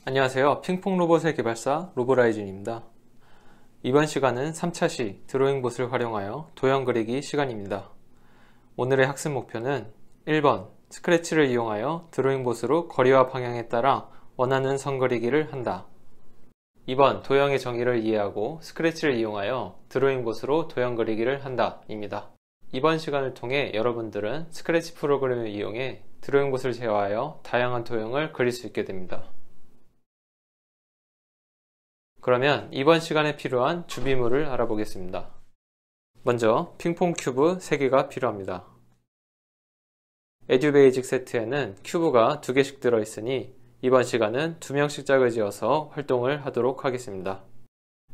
안녕하세요. 핑퐁 로봇의 개발사 로보라이즌입니다. 이번 시간은 3차 시 드로잉봇을 활용하여 도형 그리기 시간입니다. 오늘의 학습 목표는 1번 스크래치를 이용하여 드로잉봇으로 거리와 방향에 따라 원하는 선 그리기를 한다. 2번 도형의 정의를 이해하고 스크래치를 이용하여 드로잉봇으로 도형 그리기를 한다 입니다. 이번 시간을 통해 여러분들은 스크래치 프로그램을 이용해 드로잉봇을 제어하여 다양한 도형을 그릴 수 있게 됩니다. 그러면 이번 시간에 필요한 준비물을 알아보겠습니다. 먼저 핑퐁 큐브 3개가 필요합니다. 에듀베이직 세트에는 큐브가 2개씩 들어있으니 이번 시간은 2명씩 짝을 지어서 활동을 하도록 하겠습니다.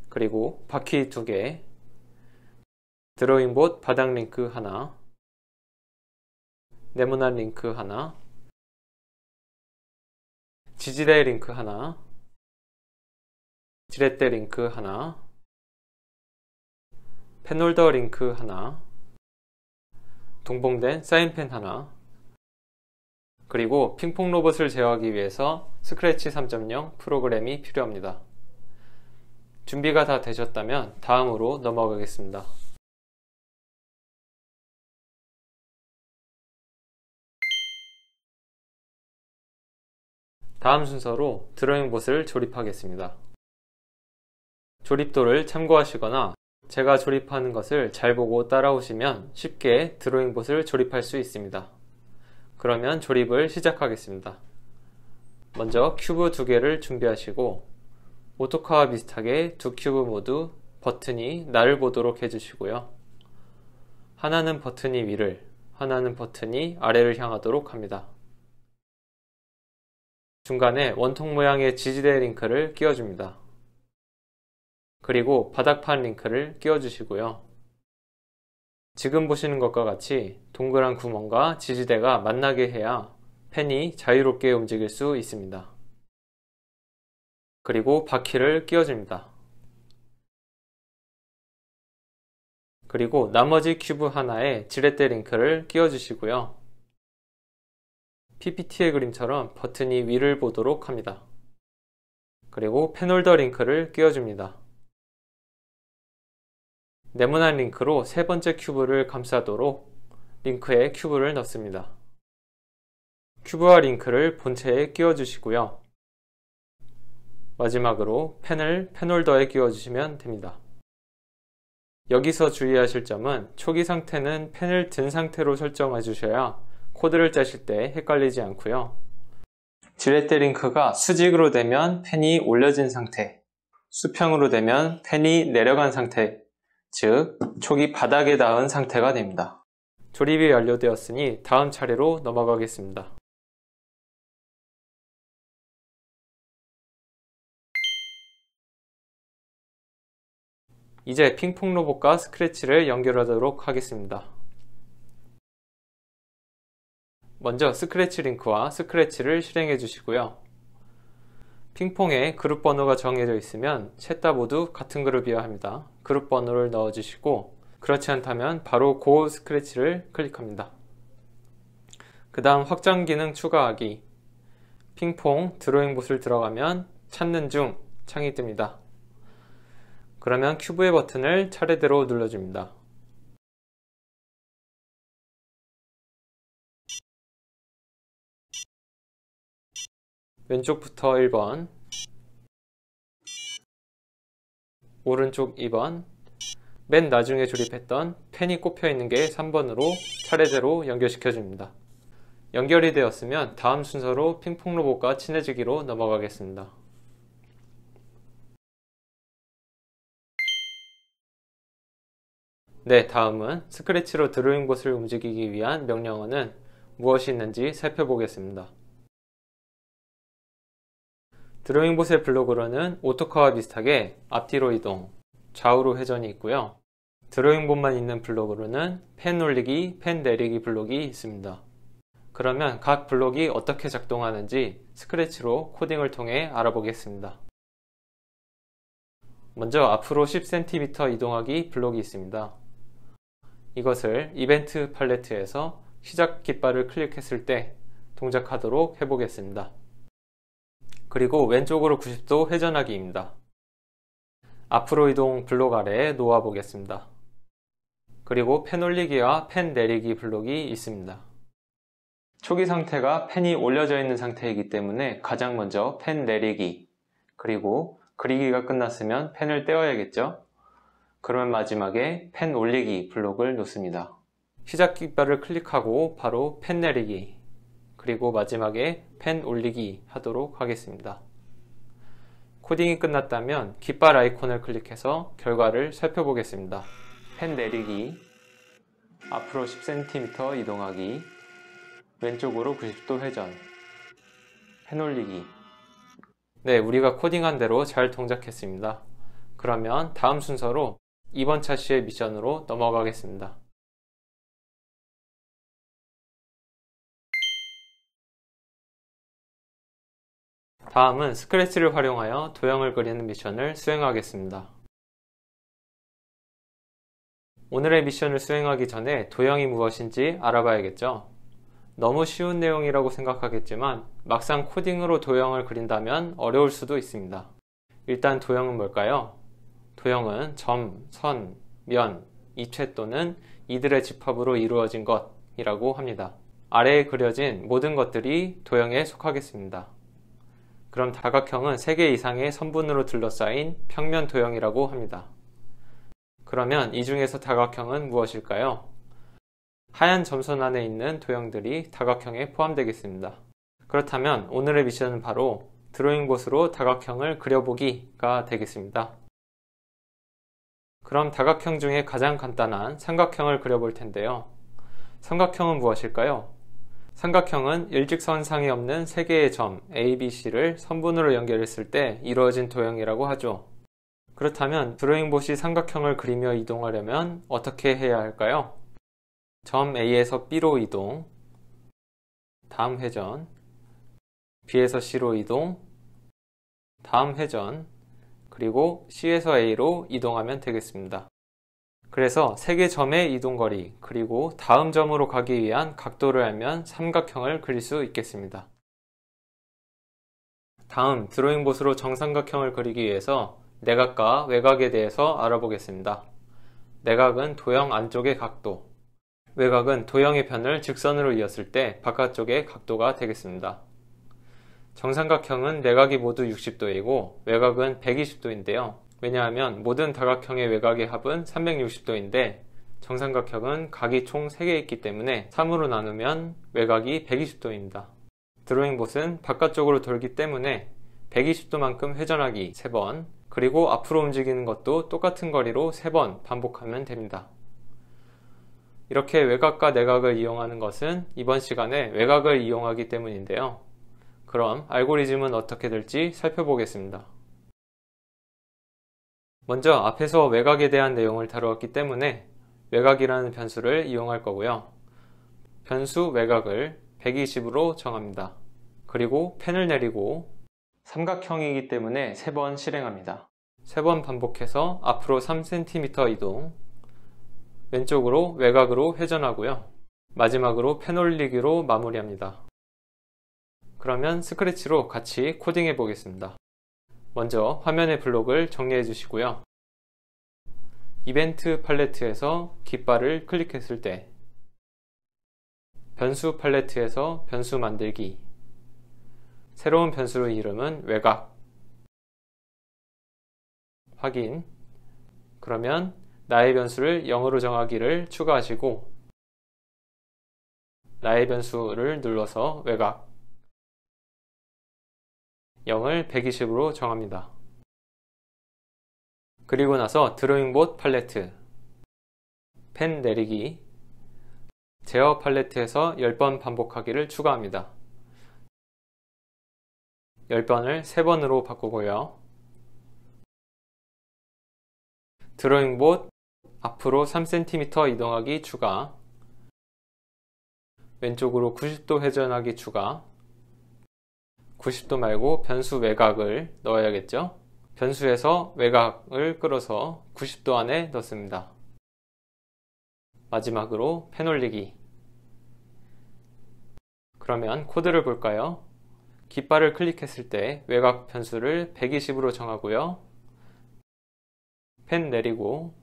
그리고 바퀴 2개, 드로잉봇 바닥 링크 하나, 네모난 링크 하나, 지지대 링크 하나, 지렛대 링크 하나, 펜홀더 링크 하나, 동봉된 사인펜 하나, 그리고 핑퐁 로봇을 제어하기 위해서 스크래치 3.0 프로그램이 필요합니다. 준비가 다 되셨다면 다음으로 넘어가겠습니다. 다음 순서로 드로잉봇을 조립하겠습니다. 조립도를 참고하시거나 제가 조립하는 것을 잘 보고 따라오시면 쉽게 드로잉봇을 조립할 수 있습니다. 그러면 조립을 시작하겠습니다. 먼저 큐브 2개를 준비하시고 오토카와 비슷하게 두 큐브 모두 버튼이 나를 보도록 해주시고요. 하나는 버튼이 위를, 하나는 버튼이 아래를 향하도록 합니다. 중간에 원통 모양의 지지대 링크를 끼워줍니다. 그리고 바닥판 링크를 끼워주시고요. 지금 보시는 것과 같이 동그란 구멍과 지지대가 만나게 해야 펜이 자유롭게 움직일 수 있습니다. 그리고 바퀴를 끼워줍니다. 그리고 나머지 큐브 하나에 지렛대 링크를 끼워주시고요. PPT의 그림처럼 버튼이 위를 보도록 합니다. 그리고 펜홀더 링크를 끼워줍니다. 네모난 링크로 세 번째 큐브를 감싸도록 링크에 큐브를 넣습니다. 큐브와 링크를 본체에 끼워주시고요. 마지막으로 펜을 펜홀더에 끼워주시면 됩니다. 여기서 주의하실 점은 초기 상태는 펜을 든 상태로 설정해 주셔야 코드를 짜실 때 헷갈리지 않고요. 지렛대 링크가 수직으로 되면 펜이 올려진 상태, 수평으로 되면 펜이 내려간 상태, 즉 촉이 바닥에 닿은 상태가 됩니다. 조립이 완료되었으니 다음 차례로 넘어가겠습니다. 이제 핑퐁 로봇과 스크래치를 연결하도록 하겠습니다. 먼저 스크래치 링크와 스크래치를 실행해 주시고요. 핑퐁에 그룹 번호가 정해져 있으면 셋 다 모두 같은 그룹이어야 합니다. 그룹 번호를 넣어주시고 그렇지 않다면 바로 고 스크래치를 클릭합니다. 그 다음 확장 기능 추가하기, 핑퐁 드로잉봇을 들어가면 찾는 중 창이 뜹니다. 그러면 큐브의 버튼을 차례대로 눌러줍니다. 왼쪽부터 1번, 오른쪽 2번, 맨 나중에 조립했던 펜이 꼽혀 있는 게 3번으로 차례대로 연결시켜 줍니다. 연결이 되었으면 다음 순서로 핑퐁 로봇과 친해지기로 넘어가겠습니다. 네, 다음은 스크래치로 드로잉봇을 움직이기 위한 명령어는 무엇이 있는지 살펴보겠습니다. 드로잉봇의 블록으로는 오토카와 비슷하게 앞뒤로 이동, 좌우로 회전이 있고요. 드로잉봇만 있는 블록으로는 펜 올리기, 펜 내리기 블록이 있습니다. 그러면 각 블록이 어떻게 작동하는지 스크래치로 코딩을 통해 알아보겠습니다. 먼저 앞으로 10cm 이동하기 블록이 있습니다. 이것을 이벤트 팔레트에서 시작 깃발을 클릭했을 때 동작하도록 해보겠습니다. 그리고 왼쪽으로 90도 회전하기입니다. 앞으로 이동 블록 아래에 놓아 보겠습니다. 그리고 펜 올리기와 펜 내리기 블록이 있습니다. 초기 상태가 펜이 올려져 있는 상태이기 때문에 가장 먼저 펜 내리기, 그리고 그리기가 끝났으면 펜을 떼어야겠죠? 그러면 마지막에 펜 올리기 블록을 놓습니다. 시작 깃발을 클릭하고 바로 펜 내리기, 그리고 마지막에 펜 올리기 하도록 하겠습니다. 코딩이 끝났다면 깃발 아이콘을 클릭해서 결과를 살펴보겠습니다. 펜 내리기, 앞으로 10cm 이동하기, 왼쪽으로 90도 회전, 펜 올리기. 네, 우리가 코딩한 대로 잘 동작했습니다. 그러면 다음 순서로 2번 차시의 미션으로 넘어가겠습니다. 다음은 스크래치를 활용하여 도형을 그리는 미션을 수행하겠습니다. 오늘의 미션을 수행하기 전에 도형이 무엇인지 알아봐야겠죠? 너무 쉬운 내용이라고 생각하겠지만 막상 코딩으로 도형을 그린다면 어려울 수도 있습니다. 일단 도형은 뭘까요? 도형은 점, 선, 면, 입체 또는 이들의 집합으로 이루어진 것이라고 합니다. 아래에 그려진 모든 것들이 도형에 속하겠습니다. 그럼 다각형은 3개 이상의 선분으로 둘러싸인 평면 도형이라고 합니다. 그러면 이 중에서 다각형은 무엇일까요? 하얀 점선 안에 있는 도형들이 다각형에 포함되겠습니다. 그렇다면 오늘의 미션은 바로 드로잉봇으로 다각형을 그려보기가 되겠습니다. 그럼 다각형 중에 가장 간단한 삼각형을 그려볼 텐데요. 삼각형은 무엇일까요? 삼각형은 일직선상이 없는 3개의 점 A, B, C를 선분으로 연결했을 때 이루어진 도형이라고 하죠. 그렇다면 드로잉봇이 삼각형을 그리며 이동하려면 어떻게 해야 할까요? 점 A에서 B로 이동, 다음 회전, B에서 C로 이동, 다음 회전, 그리고 C에서 A로 이동하면 되겠습니다. 그래서 3개 점의 이동거리, 그리고 다음 점으로 가기 위한 각도를 알면 삼각형을 그릴 수 있겠습니다. 다음 드로잉봇으로 정삼각형을 그리기 위해서 내각과 외곽에 대해서 알아보겠습니다. 내각은 도형 안쪽의 각도, 외곽은 도형의 편을 직선으로 이었을 때 바깥쪽의 각도가 되겠습니다. 정삼각형은 내각이 모두 60도이고 외곽은 120도인데요. 왜냐하면 모든 다각형의 외곽의 합은 360도인데 정삼각형은 각이 총 3개 있기 때문에 3으로 나누면 외곽이 120도입니다. 드로잉봇은 바깥쪽으로 돌기 때문에 120도만큼 회전하기 3번, 그리고 앞으로 움직이는 것도 똑같은 거리로 3번 반복하면 됩니다. 이렇게 외곽과 내각을 이용하는 것은 이번 시간에 외곽을 이용하기 때문인데요. 그럼 알고리즘은 어떻게 될지 살펴보겠습니다. 먼저 앞에서 외곽에 대한 내용을 다루었기 때문에 외곽이라는 변수를 이용할 거고요. 변수 외곽을 120으로 정합니다. 그리고 펜을 내리고 삼각형이기 때문에 3번 실행합니다. 3번 반복해서 앞으로 3cm 이동, 왼쪽으로 외곽으로 회전하고요. 마지막으로 펜 올리기로 마무리합니다. 그러면 스크래치로 같이 코딩해 보겠습니다. 먼저 화면의 블록을 정리해 주시고요. 이벤트 팔레트에서 깃발을 클릭했을 때 변수 팔레트에서 변수 만들기, 새로운 변수의 이름은 외곽, 확인. 그러면 나의 변수를 0으로 정하기를 추가하시고 나의 변수를 눌러서 외곽 0을 120으로 정합니다. 그리고 나서 드로잉봇 팔레트, 펜 내리기, 제어 팔레트에서 10번 반복하기를 추가합니다. 10번을 3번으로 바꾸고요. 드로잉봇 앞으로 3cm 이동하기 추가, 왼쪽으로 90도 회전하기 추가, 90도 말고 변수 외곽을 넣어야겠죠? 변수에서 외곽을 끌어서 90도 안에 넣습니다. 마지막으로 펜 올리기. 그러면 코드를 볼까요? 깃발을 클릭했을 때 외곽 변수를 120으로 정하고요. 펜 내리고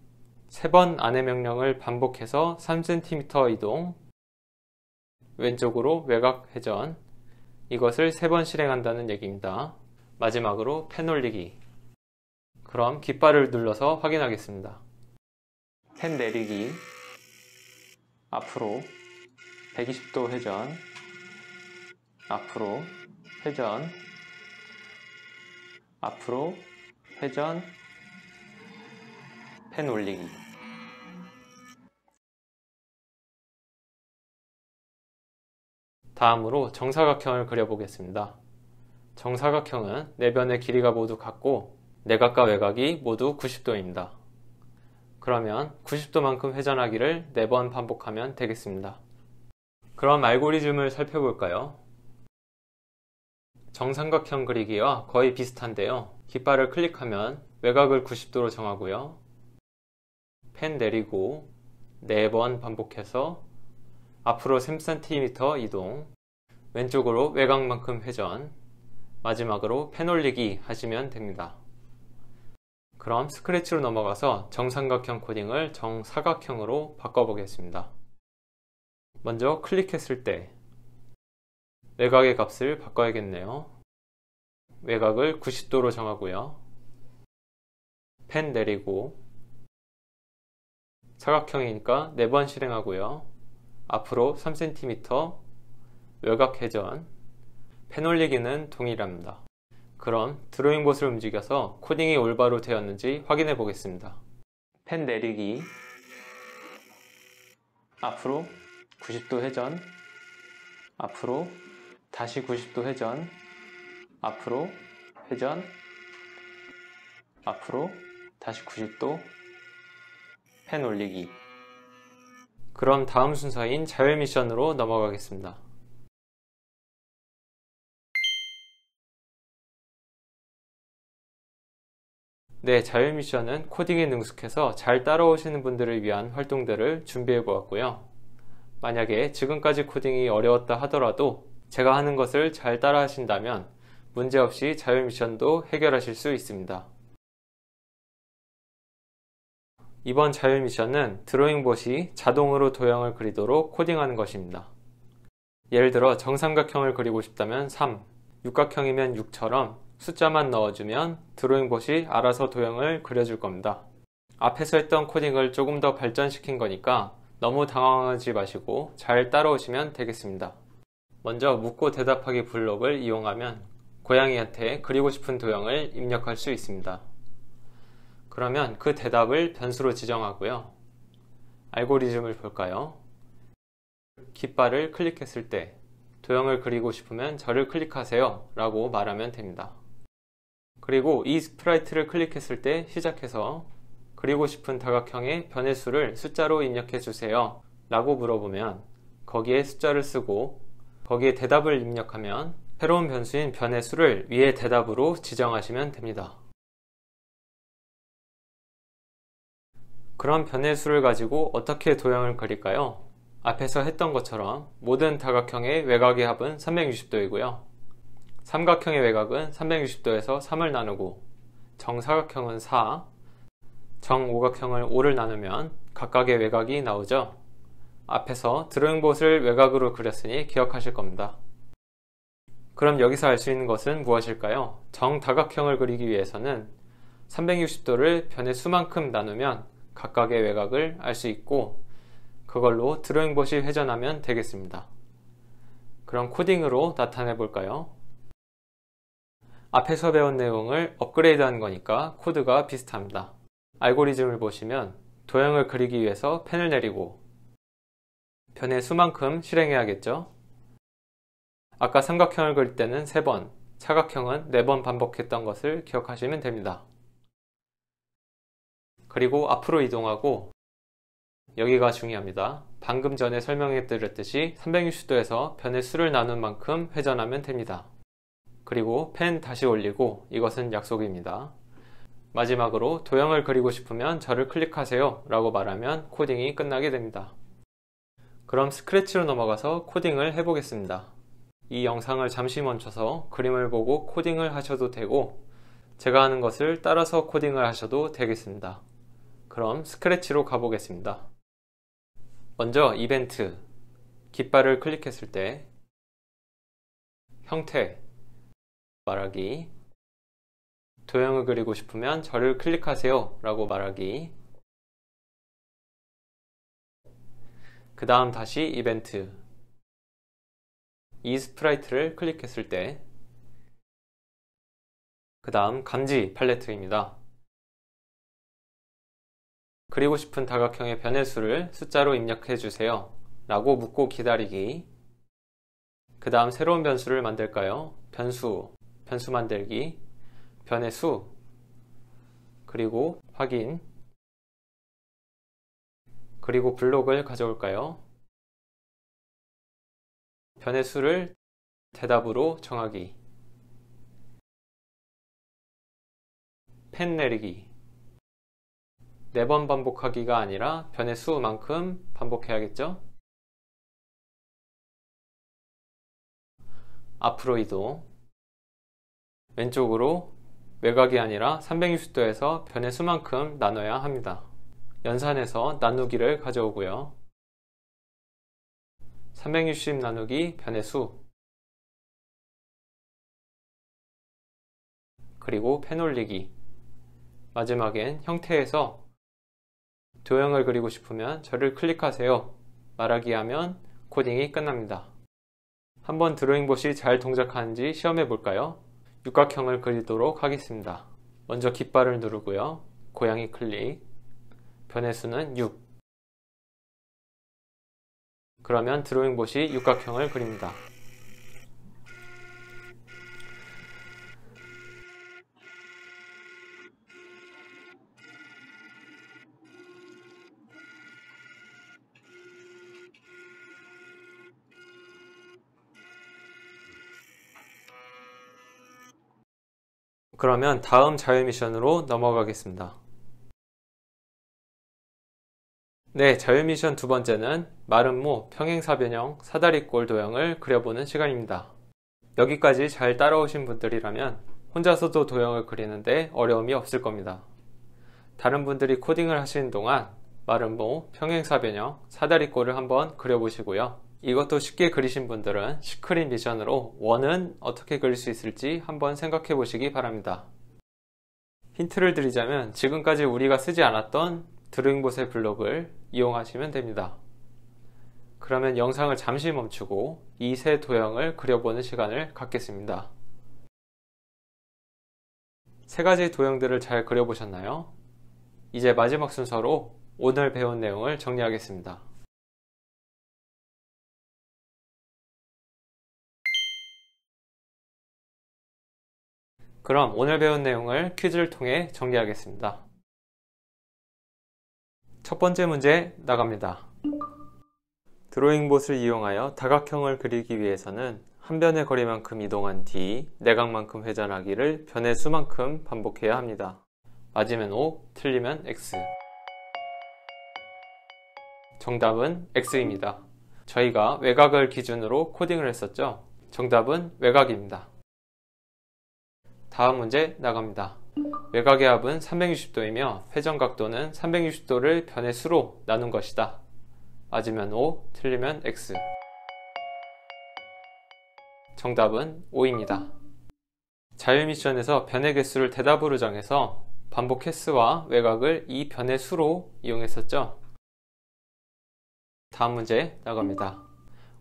3번 안내 명령을 반복해서 3cm 이동, 왼쪽으로 외곽 회전, 이것을 3번 실행한다는 얘기입니다. 마지막으로 펜 올리기. 그럼 깃발을 눌러서 확인하겠습니다. 펜 내리기, 앞으로 120도 회전, 앞으로 회전, 앞으로 회전, 펜 올리기. 다음으로 정사각형을 그려보겠습니다. 정사각형은 내변의 길이가 모두 같고 내각과 외곽이 모두 90도입니다. 그러면 90도만큼 회전하기를 4번 반복하면 되겠습니다. 그럼 알고리즘을 살펴볼까요? 정삼각형 그리기와 거의 비슷한데요. 깃발을 클릭하면 외곽을 90도로 정하고요. 펜 내리고 4번 반복해서 앞으로 3cm 이동, 왼쪽으로 외곽만큼 회전, 마지막으로 펜 올리기 하시면 됩니다. 그럼 스크래치로 넘어가서 정삼각형 코딩을 정사각형으로 바꿔보겠습니다. 먼저 클릭했을 때 외곽의 값을 바꿔야겠네요. 외곽을 90도로 정하고요. 펜 내리고 사각형이니까 4번 실행하고요. 앞으로 3cm, 외곽 회전, 펜 올리기는 동일합니다. 그럼 드로잉봇을 움직여서 코딩이 올바로 되었는지 확인해 보겠습니다. 펜 내리기, 앞으로 90도 회전, 앞으로 다시 90도 회전, 앞으로 회전, 앞으로 다시 90도, 펜 올리기. 그럼 다음 순서인 자율 미션으로 넘어가겠습니다. 네, 자율 미션은 코딩에 능숙해서 잘 따라오시는 분들을 위한 활동들을 준비해 보았고요. 만약에 지금까지 코딩이 어려웠다 하더라도 제가 하는 것을 잘 따라 하신다면 문제없이 자율 미션도 해결하실 수 있습니다. 이번 자율 미션은 드로잉봇이 자동으로 도형을 그리도록 코딩하는 것입니다. 예를 들어 정삼각형을 그리고 싶다면 3, 육각형이면 6처럼 숫자만 넣어주면 드로잉봇이 알아서 도형을 그려줄 겁니다. 앞에서 했던 코딩을 조금 더 발전시킨 거니까 너무 당황하지 마시고 잘 따라오시면 되겠습니다. 먼저 묻고 대답하기 블록을 이용하면 고양이한테 그리고 싶은 도형을 입력할 수 있습니다. 그러면 그 대답을 변수로 지정하고요. 알고리즘을 볼까요? 깃발을 클릭했을 때 도형을 그리고 싶으면 저를 클릭하세요 라고 말하면 됩니다. 그리고 이 스프라이트를 클릭했을 때 시작해서 그리고 싶은 다각형의 변의 수를 숫자로 입력해 주세요 라고 물어보면 거기에 숫자를 쓰고 거기에 대답을 입력하면 새로운 변수인 변의 수를 위에 대답으로 지정하시면 됩니다. 그럼 변의 수를 가지고 어떻게 도형을 그릴까요? 앞에서 했던 것처럼 모든 다각형의 외곽의 합은 360도이고요. 삼각형의 외곽은 360도에서 3을 나누고 정사각형은 4, 정오각형을 5를 나누면 각각의 외곽이 나오죠. 앞에서 드로잉봇을 외곽으로 그렸으니 기억하실 겁니다. 그럼 여기서 알 수 있는 것은 무엇일까요? 정다각형을 그리기 위해서는 360도를 변의 수만큼 나누면 각각의 외곽을 알 수 있고 그걸로 드로잉봇이 회전하면 되겠습니다. 그럼 코딩으로 나타내 볼까요? 앞에서 배운 내용을 업그레이드한 거니까 코드가 비슷합니다. 알고리즘을 보시면 도형을 그리기 위해서 펜을 내리고 변의 수만큼 실행해야겠죠? 아까 삼각형을 그릴 때는 3번, 사각형은 4번 반복했던 것을 기억하시면 됩니다. 그리고 앞으로 이동하고 여기가 중요합니다. 방금 전에 설명해 드렸듯이 360도에서 변의 수를 나눈 만큼 회전하면 됩니다. 그리고 펜 다시 올리고 이것은 약속입니다. 마지막으로 도형을 그리고 싶으면 저를 클릭하세요 라고 말하면 코딩이 끝나게 됩니다. 그럼 스크래치로 넘어가서 코딩을 해보겠습니다. 이 영상을 잠시 멈춰서 그림을 보고 코딩을 하셔도 되고 제가 하는 것을 따라서 코딩을 하셔도 되겠습니다. 그럼 스크래치로 가보겠습니다. 먼저 이벤트, 깃발을 클릭했을 때 형태, 말하기, 도형을 그리고 싶으면 저를 클릭하세요 라고 말하기, 그 다음 다시 이벤트, 이 스프라이트를 클릭했을 때 그 다음 감지 팔레트입니다. 그리고 싶은 다각형의 변의 수를 숫자로 입력해 주세요 라고 묻고 기다리기, 그 다음 새로운 변수를 만들까요? 변수 만들기, 변의 수, 그리고 확인, 그리고 블록을 가져올까요? 변의 수를 대답으로 정하기, 펜 내리기, 4번 반복하기가 아니라 변의 수만큼 반복해야겠죠? 앞으로 이동, 왼쪽으로 외곽이 아니라 360도에서 변의 수만큼 나눠야 합니다. 연산해서 나누기를 가져오고요. 360 나누기 변의 수, 그리고 펜 올리기, 마지막엔 형태에서 도형을 그리고 싶으면 저를 클릭하세요 말하기 하면 코딩이 끝납니다. 한번 드로잉봇이 잘 동작하는지 시험해 볼까요? 육각형을 그리도록 하겠습니다. 먼저 깃발을 누르고요. 고양이 클릭, 변의 수는 6. 그러면 드로잉봇이 육각형을 그립니다. 그러면 다음 자유 미션으로 넘어가겠습니다. 네, 자유 미션 두 번째는 마름모 평행사변형 사다리꼴 도형을 그려보는 시간입니다. 여기까지 잘 따라오신 분들이라면 혼자서도 도형을 그리는데 어려움이 없을 겁니다. 다른 분들이 코딩을 하시는 동안 마름모 평행사변형 사다리꼴을 한번 그려보시고요. 이것도 쉽게 그리신 분들은 시크릿 미션으로 원은 어떻게 그릴 수 있을지 한번 생각해 보시기 바랍니다. 힌트를 드리자면 지금까지 우리가 쓰지 않았던 드로잉봇의 블록을 이용하시면 됩니다. 그러면 영상을 잠시 멈추고 이 세 도형을 그려보는 시간을 갖겠습니다. 세 가지 도형들을 잘 그려보셨나요? 이제 마지막 순서로 오늘 배운 내용을 정리하겠습니다. 그럼 오늘 배운 내용을 퀴즈를 통해 정리하겠습니다. 첫 번째 문제 나갑니다. 드로잉봇을 이용하여 다각형을 그리기 위해서는 한 변의 거리만큼 이동한 뒤 내각만큼 회전하기를 변의 수만큼 반복해야 합니다. 맞으면 O, 틀리면 X. 정답은 X입니다. 저희가 외곽을 기준으로 코딩을 했었죠? 정답은 외곽입니다. 다음 문제 나갑니다. 외곽의 합은 360도이며 회전각도는 360도를 변의 수로 나눈 것이다. 맞으면 O, 틀리면 X. 정답은 O입니다. 자유 미션에서 변의 개수를 대답으로 정해서 반복 횟수와 외곽을 이 변의 수로 이용했었죠. 다음 문제 나갑니다.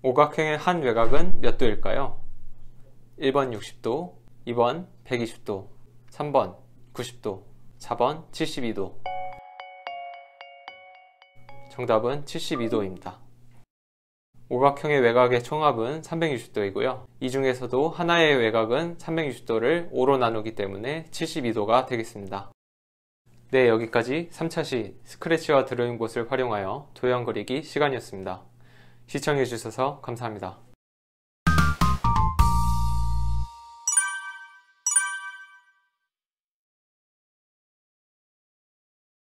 오각형의 한 외곽은 몇 도일까요? 1번 60도, 2번 120도, 3번 90도, 4번 72도. 정답은 72도입니다. 오각형의 외곽의 총합은 360도이고요. 이 중에서도 하나의 외곽은 360도를 5로 나누기 때문에 72도가 되겠습니다. 네, 여기까지 3차시 스크래치와 드로잉봇을 활용하여 도형 그리기 시간이었습니다. 시청해주셔서 감사합니다.